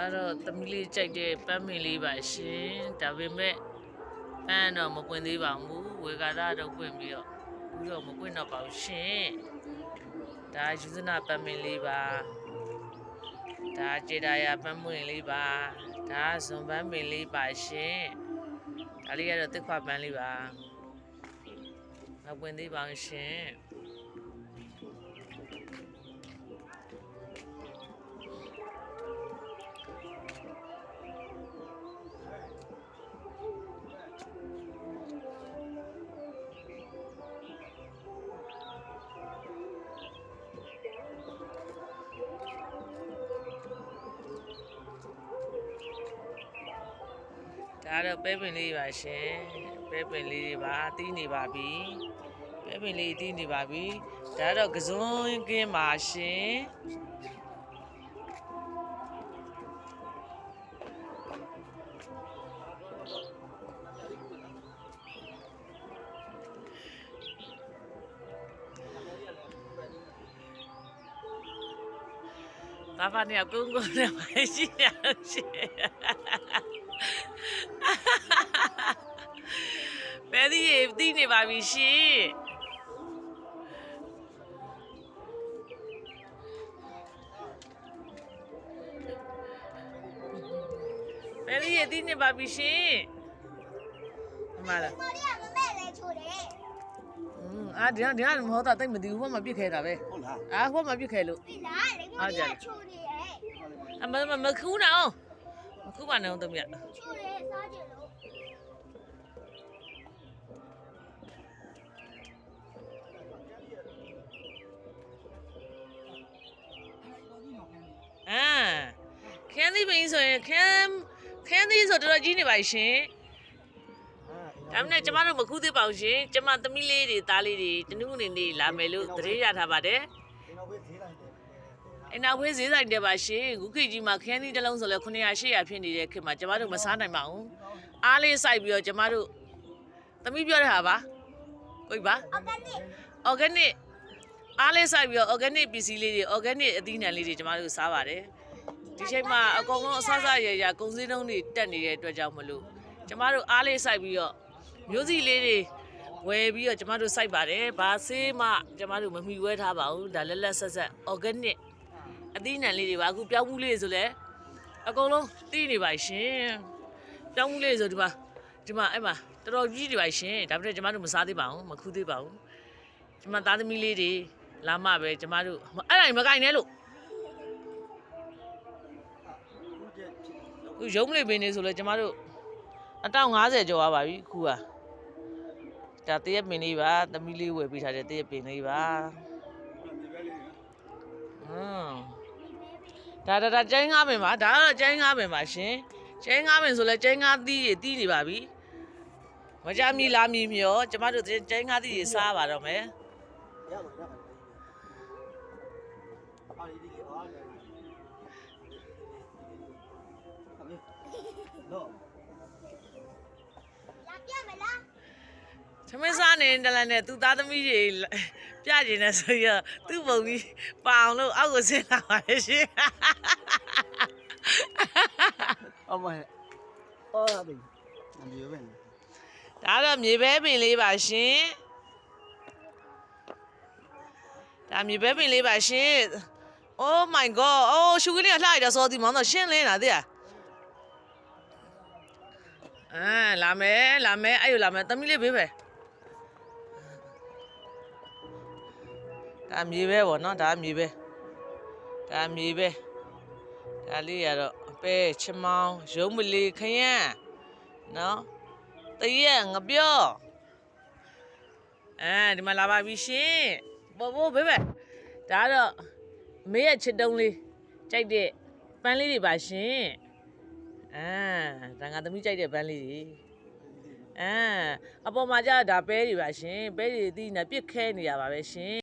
ဒါတော့သမီးလေးကြိုက်တဲ့ပန်းမင်လေးပါရှင်ဒါပေမဲ့ပန်းတော့မပွင့်သေးပါဘူးဝေကာသားတော့ပွင့်ပြီးတော့မပွင့်တော့ပါဘူးရှင်ဒါယူဇနာပန်းမင်လေးပါဒါကျေတာယာပန်းမွင့်လေးပါဒါဇွန်ပန်းမင်လေးပါရှင်ဒါလေးကတော့တစ်ခွပန်းလေးပါမပွင့်သေးပါဘူးရှင်ဒါတော့ပဲပင်လေးပါရှင်ပဲပင်လေးတွေပါတီးနေပါပြီပဲပင်လေးတီးနေပါပြီဒါတော့ကစွန်းကင်းပါရှင်ဘာဖာနေကုန်းကုန်းနဲ့မရှိရရှင်ဘယ်ဒီတီးနေပါပြီရှင်ဘယ်ဒီတီးနေပါပြီရှင်မလားမလေးကမမဲ့လဲချိုးတယ်ဒီကမဟုတ်တာတိတ်မသိဘူးဟိုမှာပြစ်ခဲတာပဲဟုတ်လားဟိုမှာပြစ်ခဲလို့ပြီလားလေမလေးကချိုးတယ်မခူးနော်မခူးပါနဲ့တော့မြတ်ချိုးတယ်စားကြလို့ခန်းသီးပင်ဆိုရင်ခန်းသီးဆိုတော်တော်ကြီးနေပါရှင်ဒါမှမဟုတ်ကျမတို့မခူးသေးပါဘူးရှင်ကျမသမီးလေးတွေသားလေးတွေတနင်္ဂနွေနေ့လာမယ်လို့သတင်းရထားပါတယ်အနောက်ဝေးဈေးဆိုင်တဲ့ပါရှင်ခုခေတ်ကြီးမှာခန်းသီးတစ်လုံးဆိုလဲ900 800ဖြစ်နေတဲ့ခေတ်မှာကျမတို့မစားနိုင်ပါဘူးအားလေးစိုက်ပြီးတော့ကျမတို့သမီးပြောတဲ့ဟာပါကိုကြီးပါအော်ဂန်နစ်အားလေးစိုက်ပြီးတော့ organic ပစ္စည်းလေးတွေ organic အသီးနှံလေးတွေကျမတို့စားပါတယ်ဒီချိန်မှာအကုန်လုံးအဆရရကုန်စည်နှုန်းတွေတက်နေတဲ့အတွက်ကြောင့်မလို့ကျမတို့အားလေးစိုက်ပြီးတော့မျိုးစီလေးတွေဝယ်ပြီးတော့ကျမတို့စိုက်ပါတယ်ဘာဆေးမှကျမတို့မမီဝဲထားပါဘူးဒါလက်ဆက် organic အသီးနှံလေးတွေပါအခုပြောင်းမှုလေးဆိုလဲအကုန်လုံးတီးနေပါရှင်ပြောင်းမှုလေးဆိုဒီမှာအဲ့မှာတော်တော်ကြီးနေပါရှင်ဒါပေမဲ့ကျမတို့မစားသေးပါဘူးမခူးသေးပါဘူးကျမသားသမီးလေးတွေလာမှပဲကျမတို့အဲ့ဒါမကင်နဲ့လို့ခုရုံးလေးပင်နေဆိုလဲကျမတို့150ကျော်သွားပါပြီခုကဒါတရက်ပင်လေးပါသမီးလေးဝယ်ပေးထားတဲ့တရက်ပင်လေးပါဒါကျိုင်းငါးပင်ပါဒါကတော့ကျိုင်းငါးပင်ပါရှင်ကျိုင်းငါးပင်ဆိုလဲကျိုင်းငါးသီးတွေတီးနေပါပြီမကြမီလာမီမြောကျမတို့ကျိုင်းငါးသီးတွေစားပါတော့မယ်သမီးစားနေတယ်လည်းနဲ့သူသားသမီးတွေပြကျင်နေဆိုရသူ့ပုံကြီးပအောင်လို့အောက်ကိုဆင်းလာပါလေရှင်အမဟဲ့အော်ဘယ်မြေပဲဒါတော့မြေပဲပင်လေးပါရှင်ဒါမြေပဲပင်လေးပါရှင် Oh my god ရှူကလေးကလှရတာစောဒီမောင်တော့ရှင်းလင်းလာသေးလာမယ်အဲ့လိုလာမယ်သမီးလေးဘေးပဲဒါမြေပဲပေါ့နော်ဒါမြေပဲဒါလေးရတော့ပဲချမောင်းရုံးမလီခရမ်းနော်တရက်ငပြောဒီမှာလာပါပြီရှင်ဘောဘေးပဲဒါတော့မေးရချစ်တုံးလေးကြိုက်တဲ့ပန်းလေးတွေပါရှင်ဒါငါသမီးကြိုက်တဲ့ပန်းလေးတွေအပေါ်မှာကျဒါပဲတွေပါရှင်ပဲတွေသီးနေပြစ်ခဲနေရပါပဲရှင်